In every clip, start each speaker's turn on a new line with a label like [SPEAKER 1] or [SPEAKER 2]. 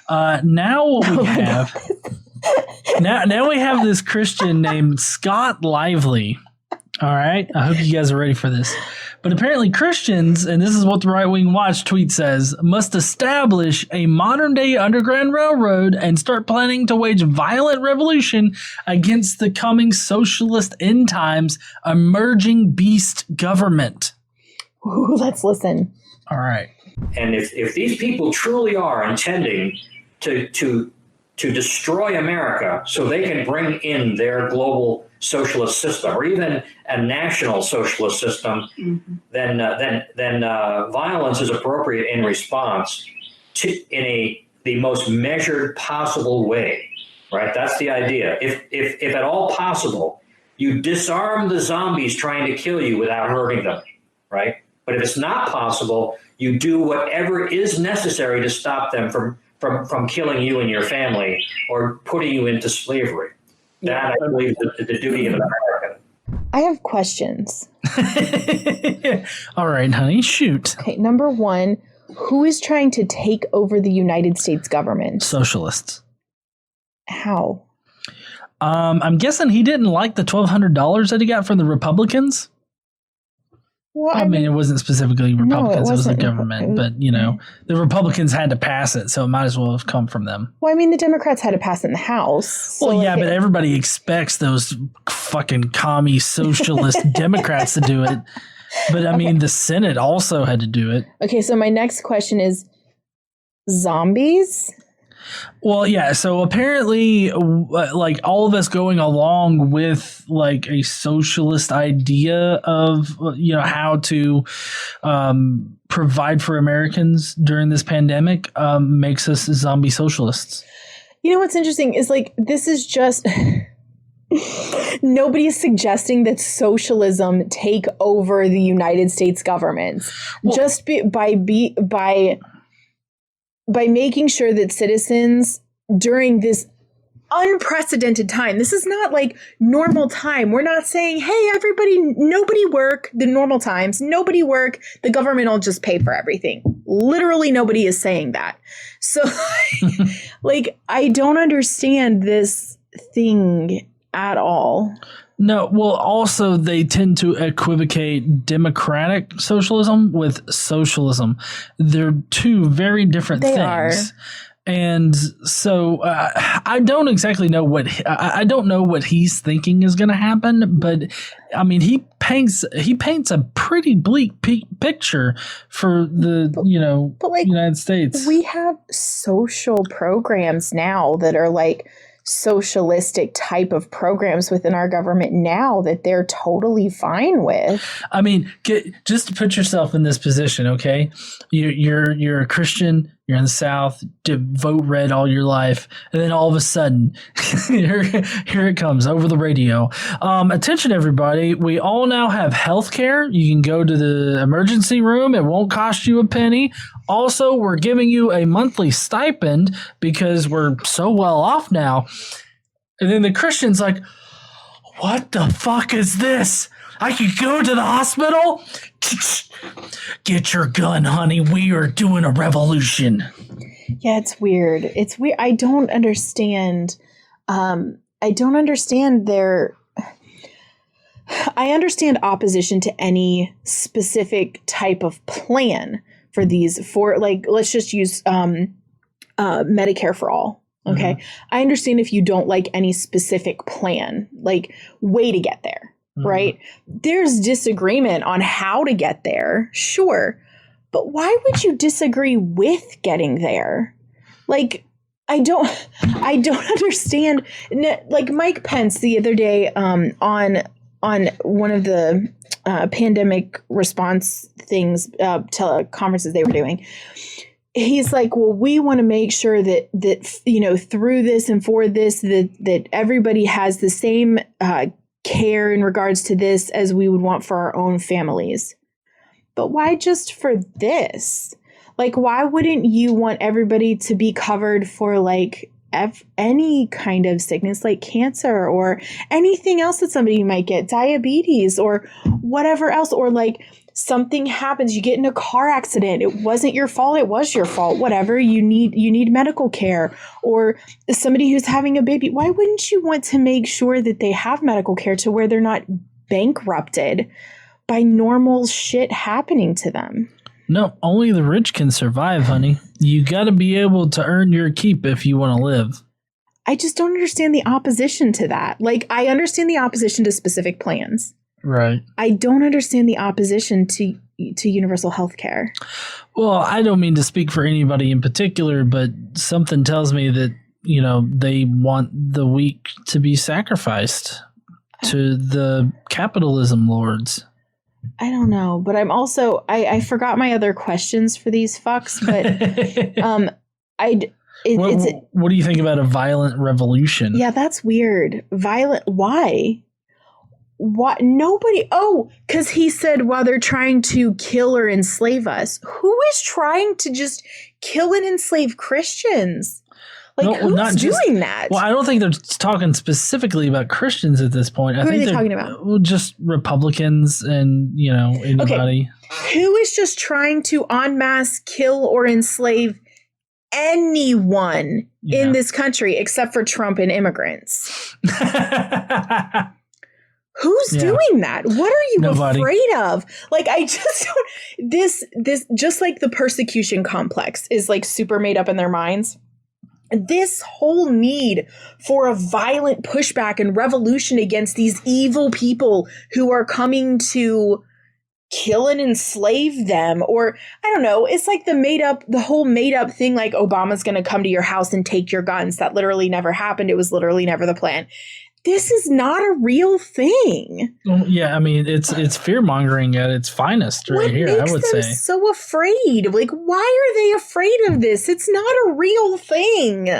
[SPEAKER 1] Now what we have now we have this Christian named Scott Lively. All right, I hope you guys are ready for this. But apparently Christians, and this is what the Right Wing Watch tweet says, must establish a modern-day underground railroad and start planning to wage violent revolution against the coming socialist end times emerging beast government.
[SPEAKER 2] Ooh, let's listen.
[SPEAKER 1] All right.
[SPEAKER 3] And if these people truly are intending to destroy America so they can bring in their global socialist system or even a national socialist system, then violence is appropriate in response in the most measured possible way, right? That's the idea. If at all possible, you disarm the zombies trying to kill you without hurting them, right? But if it's not possible, you do whatever is necessary to stop them from killing you and your family or putting you into slavery. That, I believe, is the duty of America.
[SPEAKER 2] I have questions.
[SPEAKER 1] All right, honey, shoot.
[SPEAKER 2] Okay, number one, who is trying to take over the United States government?
[SPEAKER 1] Socialists.
[SPEAKER 2] How?
[SPEAKER 1] I'm guessing he didn't like the $1,200 that he got from the Republicans.
[SPEAKER 2] Well,
[SPEAKER 1] I mean, it wasn't specifically Republicans.
[SPEAKER 2] No,
[SPEAKER 1] it was the government. But, the Republicans had to pass it, so it might as well have come from them.
[SPEAKER 2] Well, I mean, the Democrats had to pass it in the House. So
[SPEAKER 1] well, yeah, but everybody expects those fucking commie socialist Democrats to do it. But, I mean, the Senate also had to do it.
[SPEAKER 2] Okay, so my next question is zombies?
[SPEAKER 1] Well, yeah. So apparently, like all of us going along with like a socialist idea of how to provide for Americans during this pandemic makes us zombie socialists.
[SPEAKER 2] You know what's interesting is like this is just nobody is suggesting that socialism take over the United States government. Well, just by making sure that citizens during this unprecedented time, this is not like normal time. We're not saying, hey, everybody, nobody work the normal times, nobody work, the government will just pay for everything. Literally nobody is saying that. So like, I don't understand this thing at all.
[SPEAKER 1] No, well, also they tend to equivocate democratic socialism with socialism. They're two very different things. Are. And so I don't exactly know I don't know what he's thinking is going to happen, but I mean he paints a pretty bleak picture for the United States.
[SPEAKER 2] We have social programs now that are like socialistic type of programs within our government now that they're totally fine with.
[SPEAKER 1] I mean, just to put yourself in this position, okay? You're a Christian, you're in the South, vote red all your life, and then all of a sudden, here it comes over the radio. Attention, everybody! We all now have health care. You can go to the emergency room; it won't cost you a penny. Also, we're giving you a monthly stipend because we're so well off now. And then the Christian's like, what the fuck is this? I could go to the hospital? Get your gun, honey. We are doing a revolution.
[SPEAKER 2] Yeah, it's weird. It's weird. I don't understand. I understand opposition to any specific type of plan for these, for like, let's just use Medicare for all. Okay. Mm-hmm. I understand if you don't like any specific plan, like way to get there, mm-hmm. right? There's disagreement on how to get there. Sure. But why would you disagree with getting there? Like, I don't understand. Like Mike Pence the other day on one of the pandemic response things, teleconferences they were doing, he's like, well, we want to make sure that through this and for this, that everybody has the same care in regards to this as we would want for our own families. But why just for this? Like, why wouldn't you want everybody to be covered for like any kind of sickness like cancer or anything else that somebody might get, diabetes or whatever else, or like something happens, you get in a car accident, it wasn't your fault, it was your fault, whatever, you need medical care, or somebody who's having a baby, why wouldn't you want to make sure that they have medical care to where they're not bankrupted by normal shit happening to them?
[SPEAKER 1] No, only the rich can survive, honey. You got to be able to earn your keep if you want to live.
[SPEAKER 2] I just don't understand the opposition to that. Like, I understand the opposition to specific plans.
[SPEAKER 1] Right.
[SPEAKER 2] I don't understand the opposition to universal health care.
[SPEAKER 1] Well, I don't mean to speak for anybody in particular, but something tells me that, you know, they want the weak to be sacrificed to the capitalism lords.
[SPEAKER 2] I don't know, but I'm also I forgot my other questions for these fucks, but
[SPEAKER 1] what do you think about a violent revolution?
[SPEAKER 2] Yeah, that's weird. Violent? Why? What? Nobody. Oh, because he said, while they're trying to kill or enslave us. Who is trying to just kill and enslave Christians? Like, who's doing that?
[SPEAKER 1] Well, I don't think they're talking specifically about Christians at this point.
[SPEAKER 2] Who are they talking about?
[SPEAKER 1] Well, just Republicans and, you know, anybody.
[SPEAKER 2] Okay. Who is just trying to en masse kill or enslave anyone in this country except for Trump and immigrants? Who's doing that? What are you afraid of? Like, I just don't, this just like the persecution complex is like super made up in their minds. This whole need for a violent pushback and revolution against these evil people who are coming to kill and enslave them, or I don't know, it's like the whole made up thing, like Obama's going to come to your house and take your guns. That literally never happened. It was literally never the plan. This is not a real thing.
[SPEAKER 1] Well, yeah, I mean, it's fear mongering at its finest right here, I would say.
[SPEAKER 2] What makes them so afraid? Like, why are they afraid of this? It's not a real thing.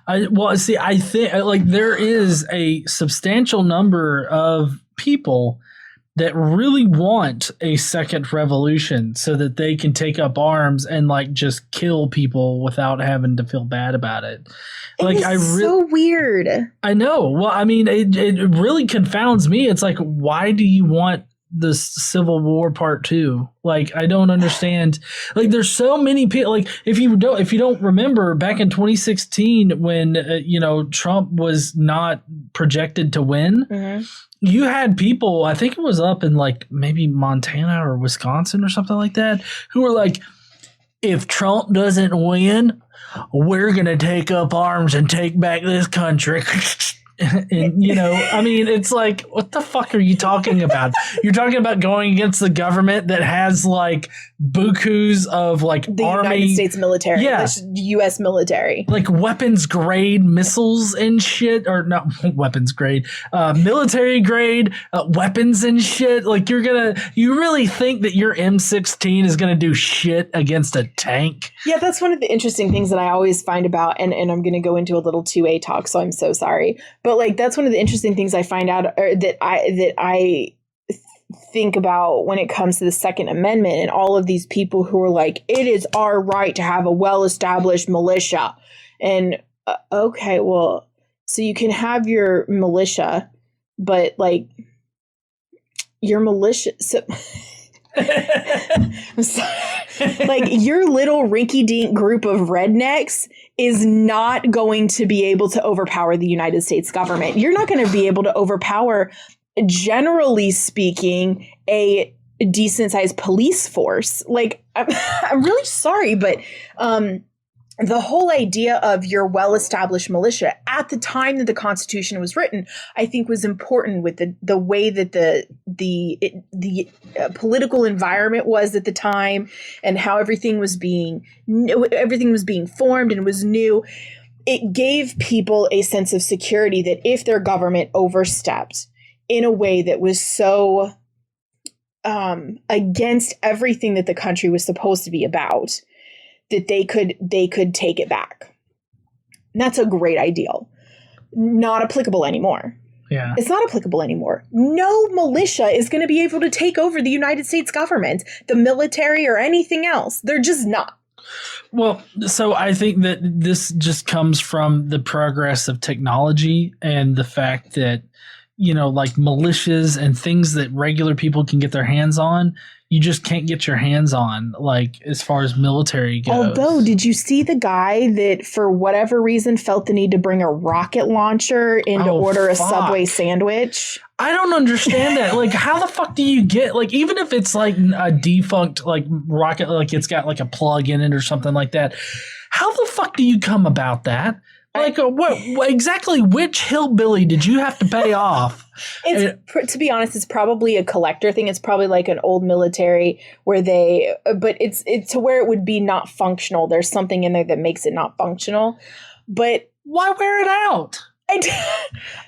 [SPEAKER 1] I think like there is a substantial number of people that really want a second revolution so that they can take up arms and like just kill people without having to feel bad about it. Like,
[SPEAKER 2] so weird.
[SPEAKER 1] I know. Well, I mean, it really confounds me. It's like, why do you want the Civil War Part 2? Like, I don't understand. Like, there's so many people. Like, if you don't remember back in 2016 when Trump was not projected to win. Mm-hmm. You had people, I think it was up in like maybe Montana or Wisconsin or something like that, who were like, if Trump doesn't win, we're going to take up arms and take back this country. And, you know, I mean, it's like, what the fuck are you talking about? You're talking about going against the government that has like bukus of like
[SPEAKER 2] the
[SPEAKER 1] army,
[SPEAKER 2] United States military, the U.S. military, like
[SPEAKER 1] weapons grade missiles and shit, or not weapons grade, military grade weapons and shit. Like, you really think that your M16 is gonna do shit against a tank?
[SPEAKER 2] Yeah, that's one of the interesting things that I always find about, and I'm gonna go into a little 2A talk, so I'm so sorry. But like, that's one of the interesting things I find out, or that I think about when it comes to the Second Amendment and all of these people who are like, it is our right to have a well-established militia. And okay, well, so you can have your militia, but like your militia, so I'm sorry. Like, your little rinky-dink group of rednecks is not going to be able to overpower the United States government. You're not going to be able to overpower, generally speaking, a decent-sized police force. Like, I'm really sorry, but the whole idea of your well-established militia at the time that the Constitution was written, I think, was important with the way that the political environment was at the time, and how everything was being formed and was new. It gave people a sense of security that if their government overstepped in a way that was so against everything that the country was supposed to be about, that they could take it back. And that's a great ideal. Not applicable anymore.
[SPEAKER 1] Yeah.
[SPEAKER 2] It's not applicable anymore. No militia is going to be able to take over the United States government, the military, or anything else. They're just not.
[SPEAKER 1] Well, so I think that this just comes from the progress of technology and the fact that, you know, like militias and things that regular people can get their hands on you just can't get your hands on, like as far as military goes.
[SPEAKER 2] Although, did you see the guy that for whatever reason felt the need to bring a rocket launcher in to order a Subway sandwich?
[SPEAKER 1] I don't understand that. Like, how the fuck do you get, like, even if it's like a defunct like rocket, like it's got like a plug in it or something like that, how the fuck do you come about that? Like, what exactly? Which hillbilly did you have to pay off?
[SPEAKER 2] To be honest, it's probably a collector thing. It's probably like an old military where but it's to where it would be not functional. There's something in there that makes it not functional. But
[SPEAKER 1] why wear it out?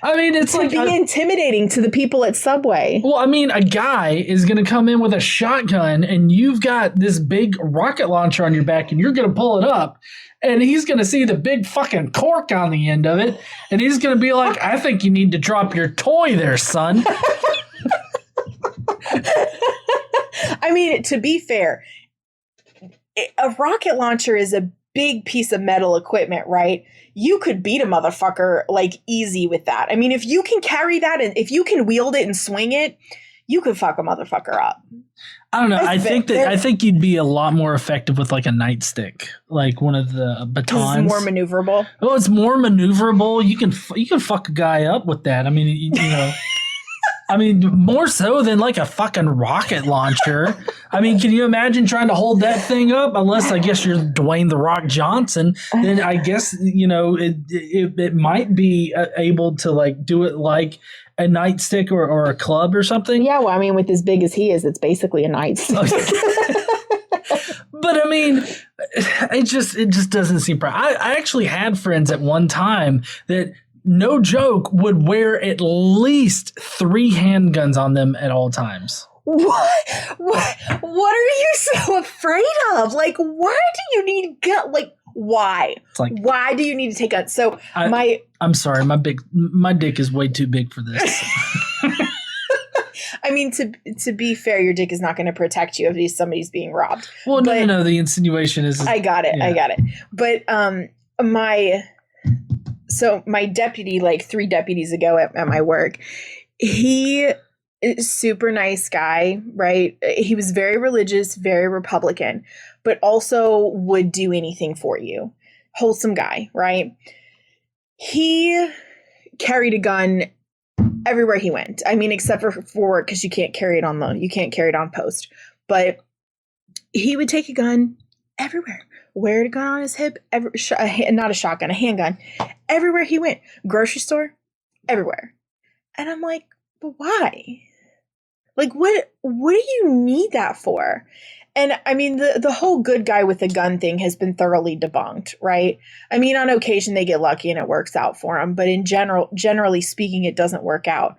[SPEAKER 1] I mean, it's
[SPEAKER 2] to be intimidating to the people at Subway.
[SPEAKER 1] Well, I mean, a guy is going to come in with a shotgun and you've got this big rocket launcher on your back and you're going to pull it up and he's going to see the big fucking cork on the end of it and he's going to be like, I think you need to drop your toy there, son.
[SPEAKER 2] I mean, to be fair, a rocket launcher is a big piece of metal equipment, right? You could beat a motherfucker like easy with that. I mean, if you can carry that and if you can wield it and swing it, you could fuck a motherfucker up.
[SPEAKER 1] I don't know. I think you'd be a lot more effective with like a nightstick, like one of the batons.
[SPEAKER 2] It's more maneuverable.
[SPEAKER 1] Well, it's more maneuverable. You can fuck a guy up with that. I mean, you know. I mean, more so than like a fucking rocket launcher. I mean, can you imagine trying to hold that thing up? Unless I guess you're Dwayne "The Rock" Johnson, then I guess, you know, it might be able to like do it like a nightstick or a club or something.
[SPEAKER 2] Yeah, well, I mean, with as big as he is, it's basically a nightstick.
[SPEAKER 1] But I mean, it just doesn't seem right. I actually had friends at one time that, no joke, would wear at least 3 handguns on them at all times.
[SPEAKER 2] What are you so afraid of? Like, why do you need gun? Like, why? It's like, why do you need to take guns? So
[SPEAKER 1] I'm sorry, my dick is way too big for this.
[SPEAKER 2] I mean, to be fair, your dick is not going to protect you if somebody's being robbed.
[SPEAKER 1] Well, no, the insinuation is.
[SPEAKER 2] I got it. But my deputy, like 3 deputies ago at my work, he is super nice guy, right? He was very religious, very Republican, but also would do anything for you. Wholesome guy, right? He carried a gun everywhere he went. I mean, except for work, because you can't carry it on post. But he would take a gun everywhere. Wear a gun on his hip, not a shotgun, a handgun, everywhere he went. Grocery store, everywhere. And I'm like, but why? Like, what do you need that for? And I mean, the whole good guy with a gun thing has been thoroughly debunked, right? I mean, on occasion they get lucky and it works out for them, but in generally speaking, it doesn't work out.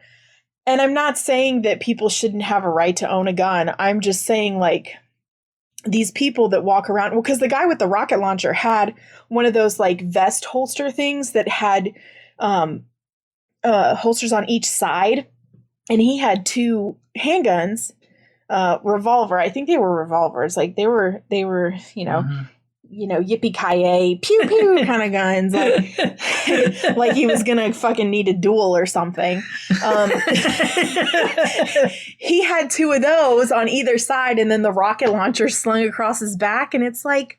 [SPEAKER 2] And I'm not saying that people shouldn't have a right to own a gun. I'm just saying, like, these people that walk around, well, because the guy with the rocket launcher had one of those like vest holster things that had holsters on each side, and he had 2 handguns, revolver. I think they were revolvers, like they were, you know, yippee-ki-yay, pew-pew kind of guns, like he was gonna fucking need a duel or something. He had 2 of those on either side, and then the rocket launcher slung across his back, and it's like,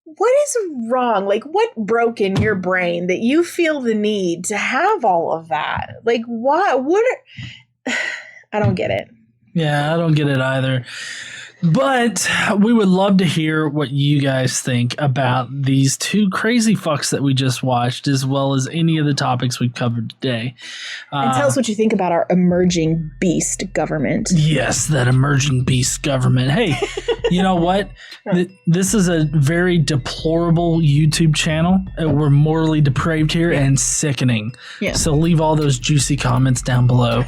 [SPEAKER 2] what is wrong? Like, what broke in your brain that you feel the need to have all of that? Like, I don't get it.
[SPEAKER 1] Yeah, I don't get it either. But we would love to hear what you guys think about these 2 crazy fucks that we just watched, as well as any of the topics we've covered today.
[SPEAKER 2] And tell us what you think about our emerging beast government.
[SPEAKER 1] Yes, that emerging beast government. Hey, you know what? This is a very deplorable YouTube channel. We're morally depraved here and sickening. Yeah. So leave all those juicy comments down below.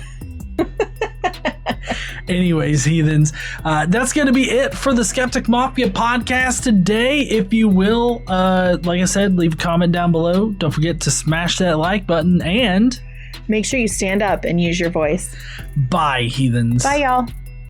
[SPEAKER 1] Anyways, heathens, that's going to be it for the Skeptic Mafia podcast today. If you will, like I said, leave a comment down below. Don't forget to smash that like button and
[SPEAKER 2] make sure you stand up and use your voice.
[SPEAKER 1] Bye, heathens.
[SPEAKER 2] Bye, y'all.